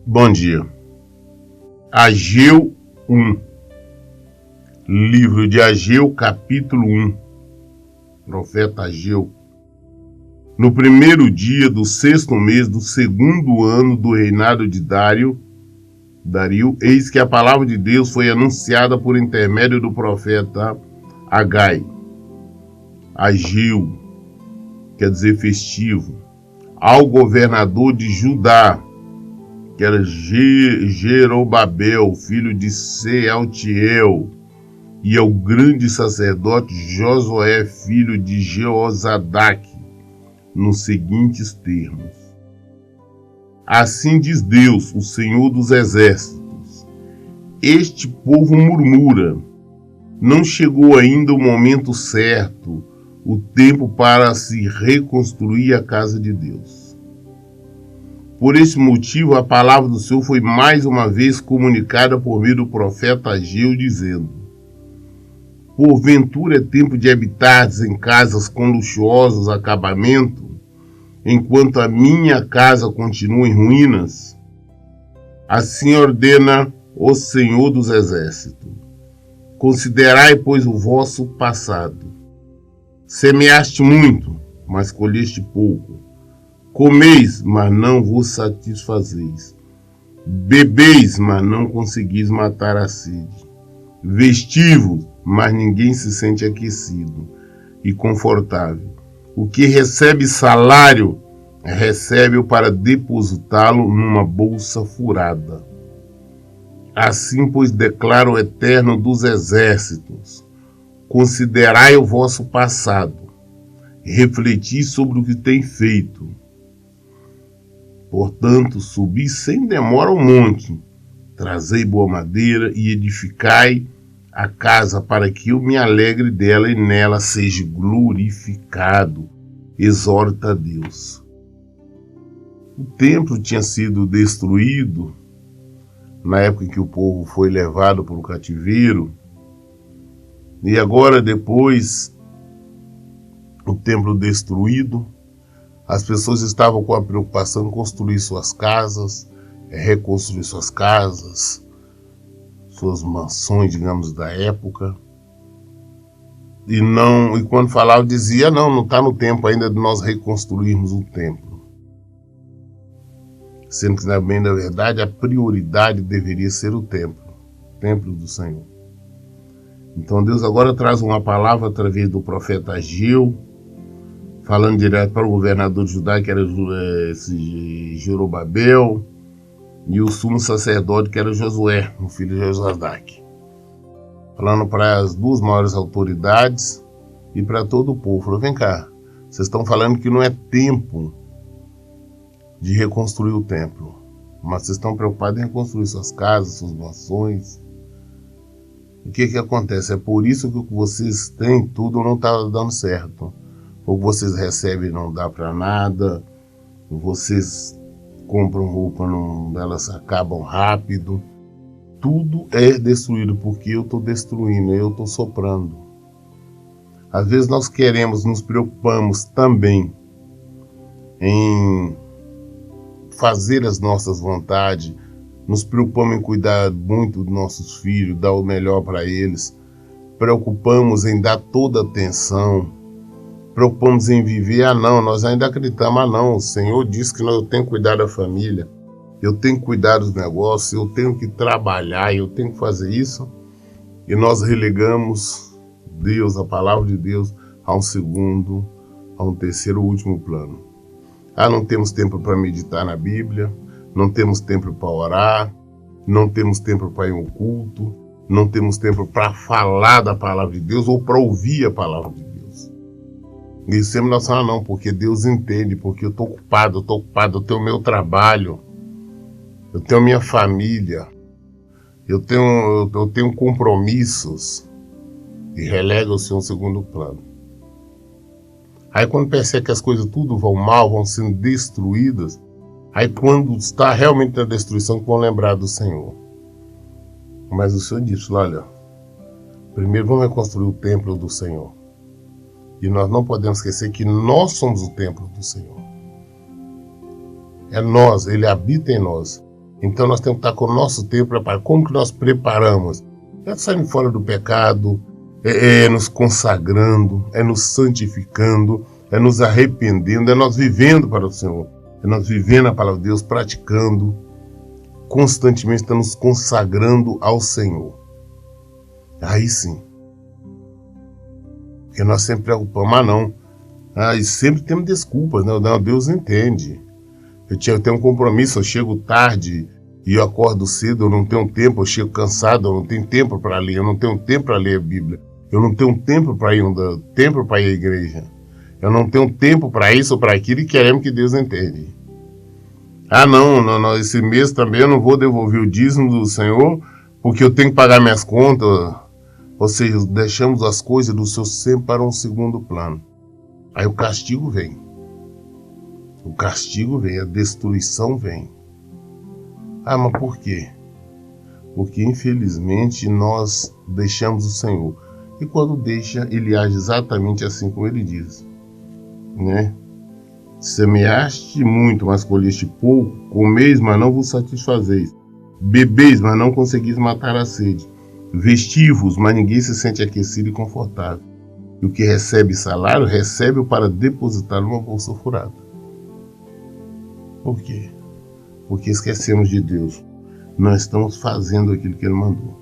Bom dia. Ageu 1. Livro de Ageu, capítulo 1. Profeta Ageu. No primeiro dia do 6º mês do 2º ano do reinado de Dario, eis que a palavra de Deus foi anunciada por intermédio do profeta Agai. Ageu, quer dizer festivo, ao governador de Judá, que era Jerobabel, filho de Sealtiel, e ao grande sacerdote Josué, filho de Jeozadaque, nos seguintes termos: Assim diz Deus, o Senhor dos exércitos: este povo murmura, não chegou ainda o momento certo, o tempo para se reconstruir a casa de Deus. Por esse motivo, a palavra do Senhor foi mais uma vez comunicada por meio do profeta Ageu, dizendo: Porventura é tempo de habitares em casas com luxuosos acabamentos, enquanto a minha casa continua em ruínas? Assim ordena o Senhor dos exércitos: Considerai, pois, o vosso passado. Semeaste muito, mas colheste pouco. Comeis, mas não vos satisfazeis. Bebeis, mas não conseguis matar a sede. Vestivos, mas ninguém se sente aquecido e confortável. O que recebe salário, recebe-o para depositá-lo numa bolsa furada. Assim, pois, declara o Eterno dos exércitos: Considerai o vosso passado, refleti sobre o que tem feito. Portanto, subi sem demora ao monte, trazei boa madeira e edificai a casa para que eu me alegre dela e nela seja glorificado. Exorta a Deus. O templo tinha sido destruído na época em que o povo foi levado para o cativeiro, e agora, depois o templo destruído, as pessoas estavam com a preocupação em construir suas casas, reconstruir suas casas, suas mansões, digamos, da época. E quando falava, dizia: não está no tempo ainda de nós reconstruirmos o templo. Sendo que, na verdade, a prioridade deveria ser o templo do Senhor. Então Deus agora traz uma palavra através do profeta Ageu, falando direto para o governador de Judá, que era Jerobabel, e o sumo sacerdote, que era Josué, o filho de Jeozadaque. Falando para as duas maiores autoridades e para todo o povo. Falou: vem cá, vocês estão falando que não é tempo de reconstruir o templo, mas vocês estão preocupados em reconstruir suas casas, suas mansões. O que acontece? É por isso que o que vocês têm tudo não está dando certo. O que vocês recebem não dá para nada, vocês compram roupa, elas acabam rápido. Tudo é destruído porque eu estou destruindo, eu estou soprando. Às vezes nós nos preocupamos também em fazer as nossas vontades, nos preocupamos em cuidar muito dos nossos filhos, dar o melhor para eles, preocupamos em dar toda a atenção, preocupamos em viver, nós ainda acreditamos, o Senhor disse que eu tenho que cuidar da família, eu tenho que cuidar dos negócios, eu tenho que trabalhar, eu tenho que fazer isso, e nós relegamos Deus, a palavra de Deus, a um segundo, a um terceiro, último plano. Não temos tempo para meditar na Bíblia, não temos tempo para orar, não temos tempo para ir ao culto, não temos tempo para falar da palavra de Deus ou para ouvir a palavra de Deus. E sempre nós falamos, porque Deus entende, porque eu estou ocupado, eu tenho meu trabalho, eu tenho minha família, eu tenho compromissos, e relega o Senhor em segundo plano. Aí quando percebe que as coisas tudo vão mal, vão sendo destruídas, aí quando está realmente na destruição, que vão lembrar do Senhor. Mas o Senhor disse: olha, primeiro vamos reconstruir o templo do Senhor. E nós não podemos esquecer que nós somos o templo do Senhor. É nós, Ele habita em nós. Então nós temos que estar com o nosso tempo preparado. Como que nós preparamos? É saindo fora do pecado, nos consagrando, nos santificando, nos arrependendo, nós vivendo para o Senhor, nós vivendo a palavra de Deus, praticando, constantemente estamos nos consagrando ao Senhor. Aí sim. Porque nós sempre preocupamos, não. E sempre temos desculpas, não, Deus entende. Eu tenho um compromisso, eu chego tarde e eu acordo cedo, eu não tenho tempo, eu chego cansado, eu não tenho tempo para ler, eu não tenho tempo para ler a Bíblia, eu não tenho tempo para ir à igreja, eu não tenho tempo para isso ou para aquilo e queremos que Deus entende. Não, esse mês também eu não vou devolver o dízimo do Senhor porque eu tenho que pagar minhas contas. Ou seja, deixamos as coisas do Senhor sempre para um segundo plano. Aí o castigo vem. A destruição vem. Mas por quê? Porque infelizmente nós deixamos o Senhor. E quando deixa, Ele age exatamente assim como Ele diz. Né? Semeaste muito, mas colheste pouco. Comeis, mas não vos satisfazeis. Bebeis, mas não conseguis matar a sede. Vestivos, mas ninguém se sente aquecido e confortável. E o que recebe salário, recebe-o para depositar numa bolsa furada. Por quê? Porque esquecemos de Deus. Não estamos fazendo aquilo que Ele mandou.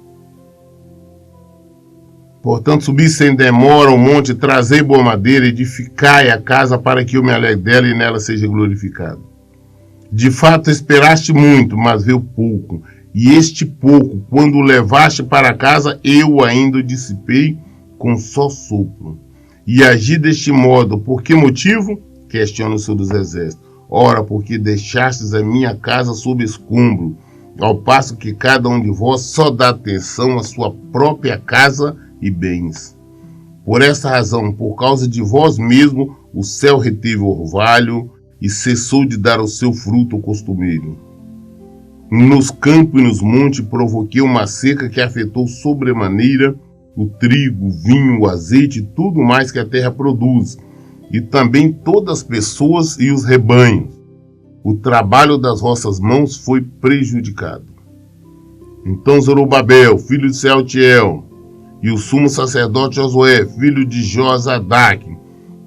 Portanto, subi sem demora ao monte, trazei boa madeira, edificai a casa para que eu me alegre dela e nela seja glorificado. De fato, esperaste muito, mas veio pouco. E este pouco, quando o levaste para casa, eu ainda o dissipei com só sopro. E agi deste modo, por que motivo? Questiona o Senhor dos Exércitos. Ora, porque deixastes a minha casa sob escombro, ao passo que cada um de vós só dá atenção à sua própria casa e bens. Por essa razão, por causa de vós mesmo, o céu reteve o orvalho e cessou de dar o seu fruto costumeiro. Nos campos e nos montes provoquei uma seca que afetou sobremaneira o trigo, o vinho, o azeite e tudo mais que a terra produz, e também todas as pessoas e os rebanhos. O trabalho das vossas mãos foi prejudicado. Então Zorobabel, filho de Sealtiel, e o sumo sacerdote Josué, filho de Josadac,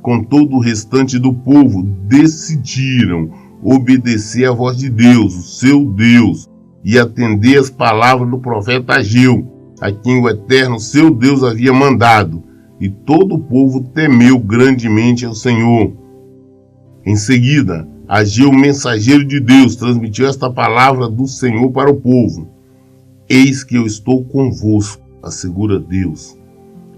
com todo o restante do povo, decidiram obedecer à voz de Deus, o seu Deus, e atender as palavras do profeta Ageu, a quem o Eterno, seu Deus, havia mandado. E todo o povo temeu grandemente ao Senhor. Em seguida, Ageu, mensageiro de Deus, transmitiu esta palavra do Senhor para o povo. Eis que eu estou convosco, assegura Deus.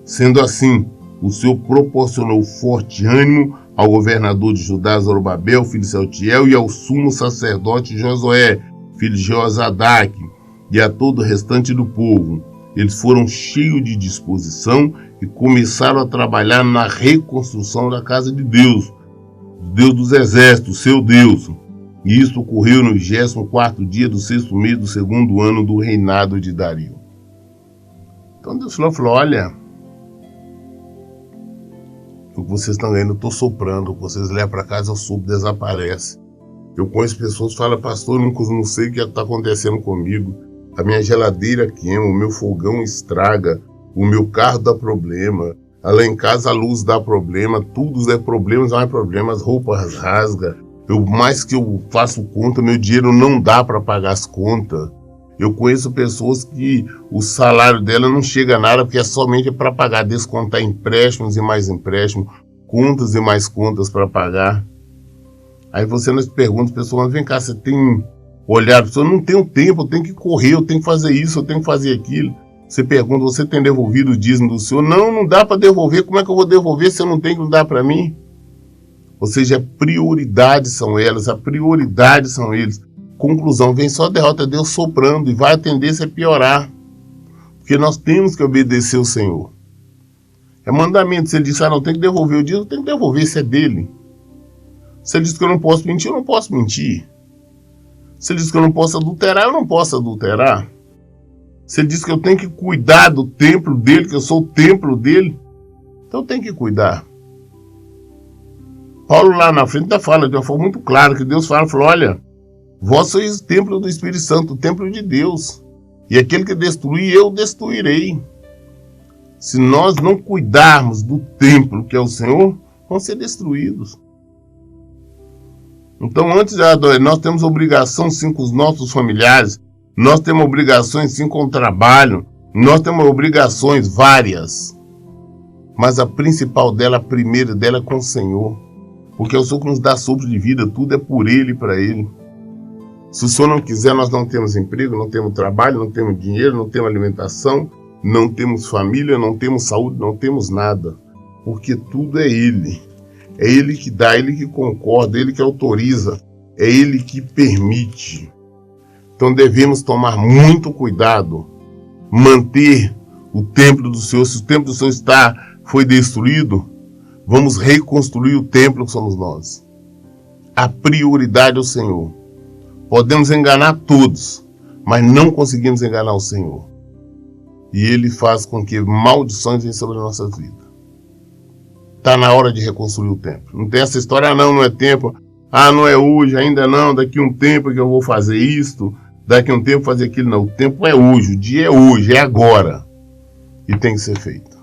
Sendo assim, o Senhor proporcionou forte ânimo ao governador de Judá, Zorobabel, filho de Sealtiel, e ao sumo sacerdote Josué, filho de Josadac, e a todo o restante do povo. Eles foram cheios de disposição e começaram a trabalhar na reconstrução da casa de Deus, Deus dos exércitos, seu Deus. E isso ocorreu no 24º dia do 6º mês do 2º ano do reinado de Dario. Então Deus falou, olha, o que vocês estão vendo, eu estou soprando, vocês levam para casa, o sopro desaparece. Eu conheço pessoas que falam, pastor, eu não sei o que está acontecendo comigo. A minha geladeira queima, o meu fogão estraga, o meu carro dá problema, lá em casa a luz dá problema, tudo é problema, não é problema, as roupas rasgam. Mais que eu faço conta, meu dinheiro não dá para pagar as contas. Eu conheço pessoas que o salário dela não chega a nada porque é somente para pagar, descontar empréstimos e mais empréstimos, contas e mais contas para pagar. Aí você nos pergunta, pessoal, mas vem cá, você tem olhado, eu não tenho tempo, eu tenho que correr, eu tenho que fazer isso, eu tenho que fazer aquilo. Você pergunta, você tem devolvido o dízimo do Senhor? Não dá para devolver, como é que eu vou devolver se eu não tenho que dar para mim? Ou seja, prioridades são elas, a prioridade são eles. Conclusão, vem só a derrota, Deus soprando e vai a tendência a piorar. Porque nós temos que obedecer o Senhor. É mandamento, se ele disse, não, tem que devolver o dízimo, eu tenho que devolver, se é dele. Se ele diz que eu não posso mentir, eu não posso mentir. Se ele diz que eu não posso adulterar, eu não posso adulterar. Se ele diz que eu tenho que cuidar do templo dele, que eu sou o templo dele, então eu tenho que cuidar. Paulo lá na frente fala de uma forma muito clara, que Deus falou, olha, Vós sois o templo do Espírito Santo, o templo de Deus. E aquele que destruir, eu destruirei. Se nós não cuidarmos do templo que é o Senhor, vamos ser destruídos. Então, antes de adorar, nós temos obrigação sim com os nossos familiares, nós temos obrigações sim com o trabalho, nós temos obrigações várias. Mas a principal dela, a primeira dela é com o Senhor. Porque é o Senhor que nos dá sopro de vida, tudo é por Ele e para Ele. Se o Senhor não quiser, nós não temos emprego, não temos trabalho, não temos dinheiro, não temos alimentação, não temos família, não temos saúde, não temos nada. Porque tudo é Ele. É Ele que dá, Ele que concorda, Ele que autoriza, é Ele que permite. Então devemos tomar muito cuidado, manter o templo do Senhor. Se o templo do Senhor foi destruído, vamos reconstruir o templo que somos nós. A prioridade é o Senhor. Podemos enganar todos, mas não conseguimos enganar o Senhor. E Ele faz com que maldições venham sobre a nossa vida. Está na hora de reconstruir o templo. Não tem essa história, não é tempo. Não é hoje, ainda não, daqui um tempo que eu vou fazer isto, daqui um tempo fazer aquilo. Não, o tempo é hoje, o dia é hoje, é agora. E tem que ser feito.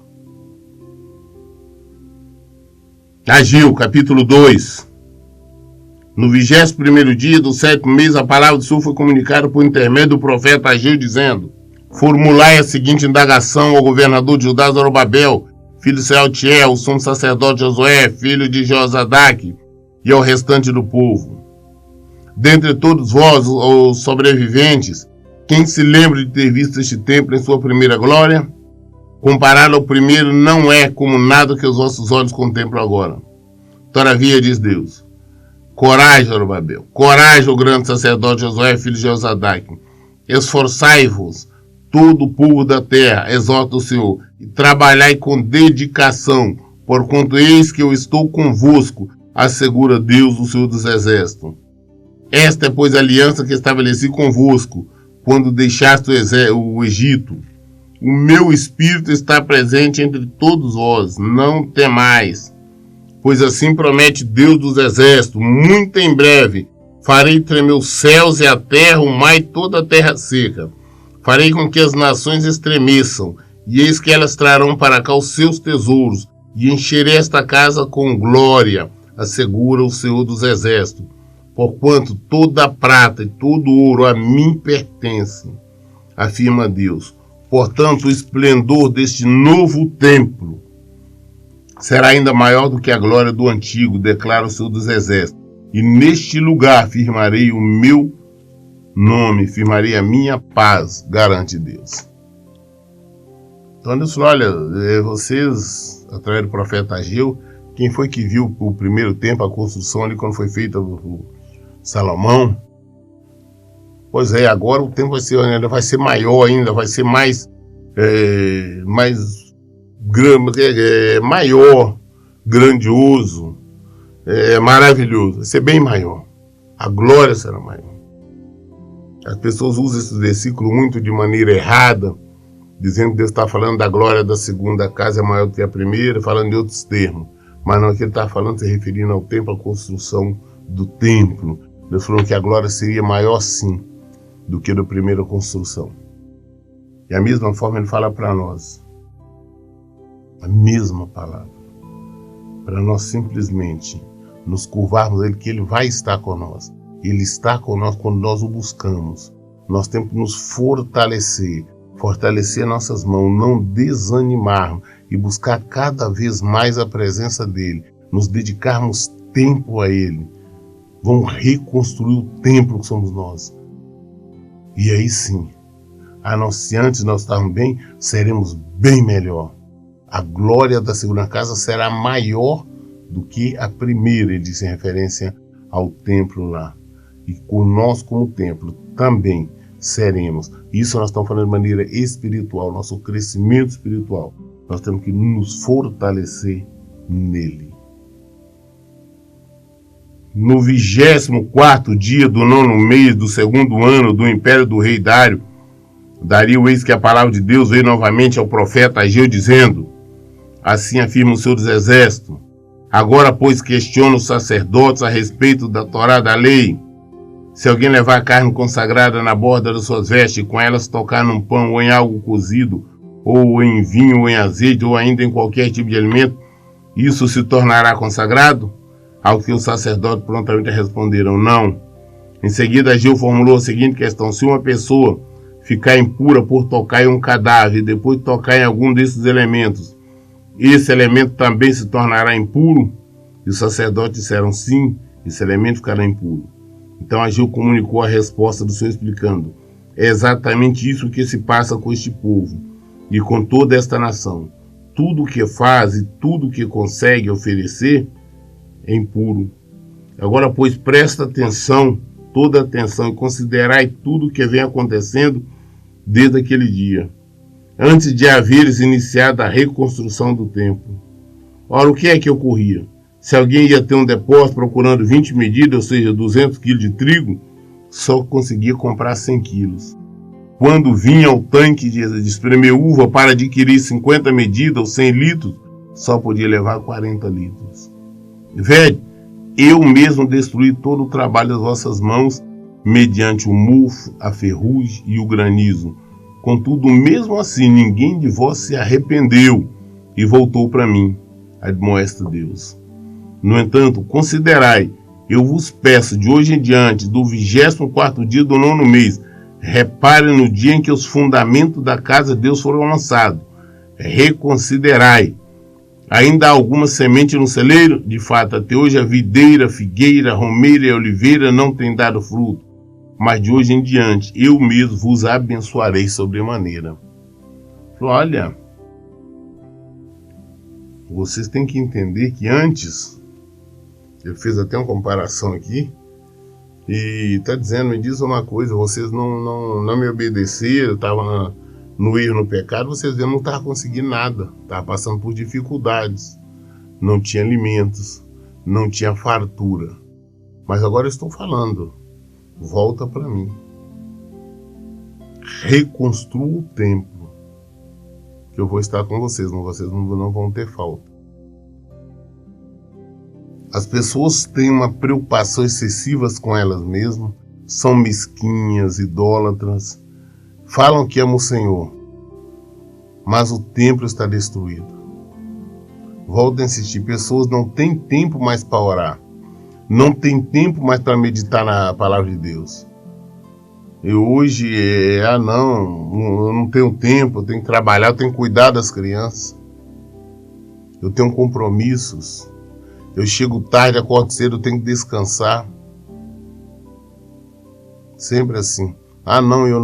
Ageu, capítulo 2. No 21º dia do 7º mês, a palavra do Senhor foi comunicada por intermédio do profeta Ageu, dizendo: formulai a seguinte indagação ao governador de Judá, Zorobabel, filho de Sealtiel, o sumo sacerdote Josué, filho de Josadaque, e ao restante do povo. Dentre todos vós, os sobreviventes, quem se lembra de ter visto este templo em sua primeira glória? Comparado ao primeiro, não é como nada que os vossos olhos contemplam agora. Todavia, diz Deus: coragem, Zorobabel, coragem, o grande sacerdote Josué, filho de Josadaque. Esforçai-vos, todo o povo da terra, exorta o Senhor, e trabalhai com dedicação, porquanto eis que eu estou convosco, assegura Deus, o Senhor dos Exércitos. Esta é, pois, a aliança que estabeleci convosco, quando deixaste o Egito. O meu Espírito está presente entre todos vós, não temais. Pois assim promete Deus dos Exércitos, muito em breve farei tremer os céus e a terra, o mar e toda a terra seca. Farei com que as nações estremeçam, e eis que elas trarão para cá os seus tesouros, e encherei esta casa com glória, assegura o Senhor dos Exércitos. Porquanto toda a prata e todo o ouro a mim pertencem, afirma Deus. Portanto, o esplendor deste novo templo será ainda maior do que a glória do antigo, declara o Senhor dos Exércitos. E neste lugar firmarei o meu nome, firmarei a minha paz, garante Deus. Então Deus falou: olha, vocês, através do profeta Ageu, quem foi que viu o primeiro templo, a construção ali, quando foi feita por Salomão? Pois é, agora o templo vai ser maior ainda, vai ser mais maior, grandioso, maravilhoso, vai ser bem maior. A glória será maior. As pessoas usam esse versículo muito de maneira errada, dizendo que Deus está falando da glória da segunda casa é maior do que a primeira, falando de outros termos. Mas não, aqui ele está falando, se referindo ao templo, à construção do templo. Deus falou que a glória seria maior sim do que da primeira construção. E a mesma forma ele fala para nós. A mesma palavra. Para nós simplesmente nos curvarmos a Ele, que Ele vai estar conosco. Ele está conosco quando nós o buscamos. Nós temos que nos fortalecer nossas mãos, não desanimarmos e buscar cada vez mais a presença dEle, nos dedicarmos tempo a Ele. Vamos reconstruir o templo que somos nós. E aí sim, se antes nós estávamos bem, seremos bem melhor. A glória da segunda casa será maior do que a primeira, ele disse em referência ao templo lá. E com nós como templo também seremos. Isso nós estamos falando de maneira espiritual, nosso crescimento espiritual. Nós temos que nos fortalecer nele. No 24º dia do 9º mês do 2º ano do império do rei Dário, eis que a palavra de Deus veio novamente ao profeta Ageu, dizendo: assim afirma o Senhor dos Exércitos, agora, pois, questiona os sacerdotes a respeito da Torá da lei, Se alguém levar a carne consagrada na borda das suas vestes e com elas tocar num pão ou em algo cozido, ou em vinho ou em azeite, ou ainda em qualquer tipo de alimento, isso se tornará consagrado? Ao que os sacerdotes prontamente responderam, não. Em seguida, Ageu formulou a seguinte questão: se uma pessoa ficar impura por tocar em um cadáver e depois tocar em algum desses elementos, esse elemento também se tornará impuro? E os sacerdotes disseram, sim, esse elemento ficará impuro. Então Ageu comunicou a resposta do Senhor explicando, é exatamente isso que se passa com este povo e com toda esta nação. Tudo o que faz e tudo o que consegue oferecer é impuro. Agora, pois, presta atenção, toda atenção, e considerai tudo o que vem acontecendo desde aquele dia, antes de haveres iniciado a reconstrução do templo. Ora, o que é que ocorria? Se alguém ia ter um depósito procurando 20 medidas, ou seja, 200 quilos de trigo, só conseguia comprar 100 quilos. Quando vinha ao tanque de espremer uva para adquirir 50 medidas ou 100 litros, só podia levar 40 litros. Velho, eu mesmo destruí todo o trabalho das vossas mãos, mediante o mofo, a ferrugem e o granizo. Contudo, mesmo assim, ninguém de vós se arrependeu e voltou para mim, admoesta Deus. No entanto, considerai, eu vos peço, de hoje em diante, do 24º dia do 9º mês, repare no dia em que os fundamentos da casa de Deus foram lançados. Reconsiderai. Ainda há alguma semente no celeiro? De fato, até hoje a videira, figueira, romeira e oliveira não têm dado fruto. Mas de hoje em diante, eu mesmo vos abençoarei sobremaneira. Olha, vocês têm que entender que antes, ele fez até uma comparação aqui, e está dizendo, me diz uma coisa, vocês não me obedeceram, estavam no erro, no pecado, vocês não estavam conseguindo nada, estavam passando por dificuldades, não tinha alimentos, não tinha fartura. Mas agora eu estou falando, volta para mim, reconstrua o templo, que eu vou estar com vocês não vão ter falta. As pessoas têm uma preocupação excessiva com elas mesmas, são mesquinhas, idólatras, falam que amam o Senhor, mas o templo está destruído. Volto a insistir, pessoas não têm tempo mais para orar, não têm tempo mais para meditar na palavra de Deus. Eu hoje, eu não tenho tempo, eu tenho que trabalhar, eu tenho que cuidar das crianças, eu tenho compromissos. Eu chego tarde, acordo cedo, eu tenho que descansar. Sempre assim. Eu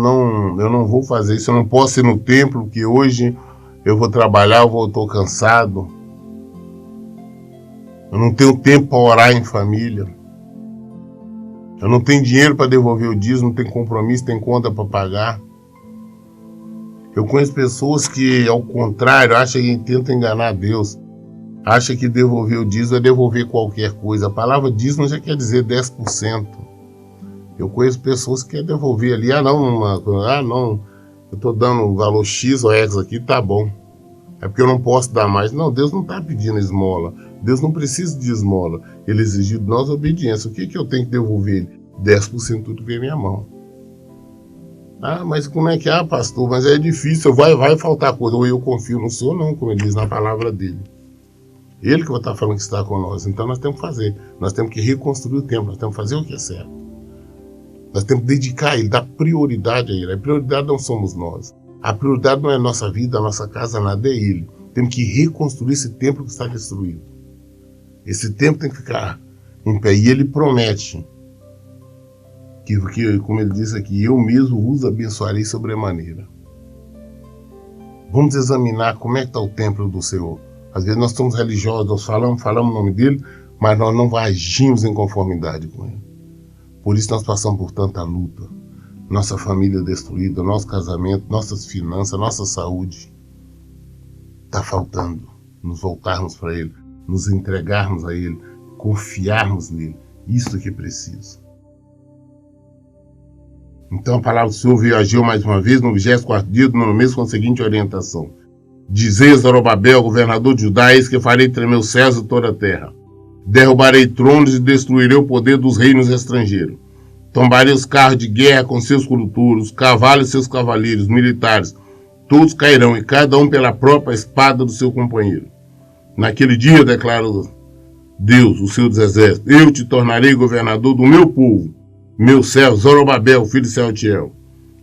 não vou fazer isso, eu não posso ir no templo, porque hoje eu vou trabalhar, eu estou cansado. Eu não tenho tempo para orar em família. Eu não tenho dinheiro para devolver o dízimo, não tenho compromisso, tem conta para pagar. Eu conheço pessoas que, ao contrário, acham que tentam enganar Deus. Acha que devolver o dízimo é devolver qualquer coisa. A palavra dízimo já quer dizer 10%. Eu conheço pessoas que querem devolver ali. Eu estou dando um valor X ou X aqui, tá bom. É porque eu não posso dar mais. Não, Deus não está pedindo esmola. Deus não precisa de esmola. Ele exigiu de nós obediência. O que eu tenho que devolver? 10% de tudo que vem na minha mão. Mas como é que é, pastor? Mas é difícil, vai faltar coisa. Ou eu confio no Senhor, não, como ele diz na palavra dele. Ele que vai estar falando que está com nós. Então nós temos que fazer. Nós temos que reconstruir o templo. Nós temos que fazer o que é certo. Nós temos que dedicar a Ele, dar prioridade a Ele. A prioridade não somos nós. A prioridade não é a nossa vida, a nossa casa, nada, é Ele. Temos que reconstruir esse templo que está destruído. Esse templo tem que ficar em pé. E Ele promete que, como Ele disse aqui, eu mesmo vos abençoarei sobremaneira. Vamos examinar como é que está o templo do Senhor. Às vezes nós somos religiosos, nós falamos o nome dele, mas nós não agimos em conformidade com ele. Por isso nós passamos por tanta luta. Nossa família destruída, nosso casamento, nossas finanças, nossa saúde. Está faltando nos voltarmos para ele, nos entregarmos a ele, confiarmos nele. Isso que é preciso. Então a palavra do Senhor veio a Ageu mais uma vez no 24º dia do 9º mês com a seguinte orientação. Dizei a Zorobabel, governador de Judá, eis que farei tremer os céus e toda a terra. Derrubarei tronos e destruirei o poder dos reinos estrangeiros. Tombarei os carros de guerra com seus condutores, os cavalos e seus cavaleiros, militares. Todos cairão, e cada um pela própria espada do seu companheiro. Naquele dia, declara Deus, o seu exército, eu te tornarei governador do meu povo, meu servo, Zorobabel, filho de Sealtiel.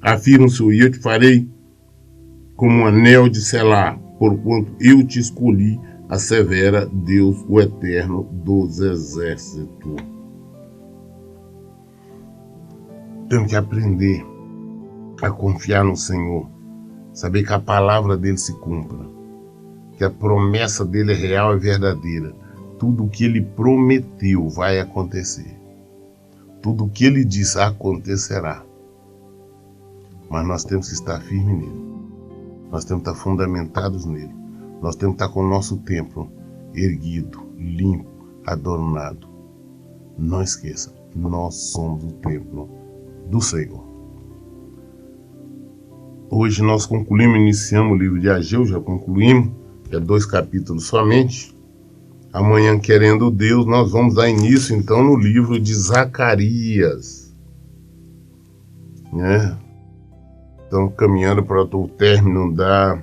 Afirma o Senhor, e eu te farei como um anel de selar, porquanto eu te escolhi, assevera Deus, o Eterno dos Exércitos. Temos que aprender a confiar no Senhor, saber que a palavra dele se cumpra, que a promessa dele é real e verdadeira. Tudo o que ele prometeu vai acontecer. Tudo o que ele diz acontecerá. Mas nós temos que estar firmes nele. Nós temos que estar fundamentados nele. Nós temos que estar com o nosso templo erguido, limpo, adornado. Não esqueça, nós somos o templo do Senhor. Hoje nós iniciamos o livro de Ageu, já concluímos, é 2 capítulos somente. Amanhã, querendo Deus, nós vamos dar início então no livro de Zacarias, né? Então, caminhando para o término da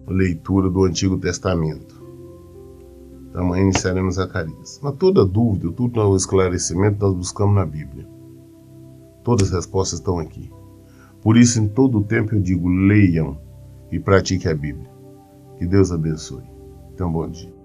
leitura do Antigo Testamento. Então, amanhã iniciaremos Zacarias. Mas toda dúvida, todo esclarecimento nós buscamos na Bíblia. Todas as respostas estão aqui. Por isso, em todo o tempo eu digo, leiam e pratiquem a Bíblia. Que Deus abençoe. Então, bom dia.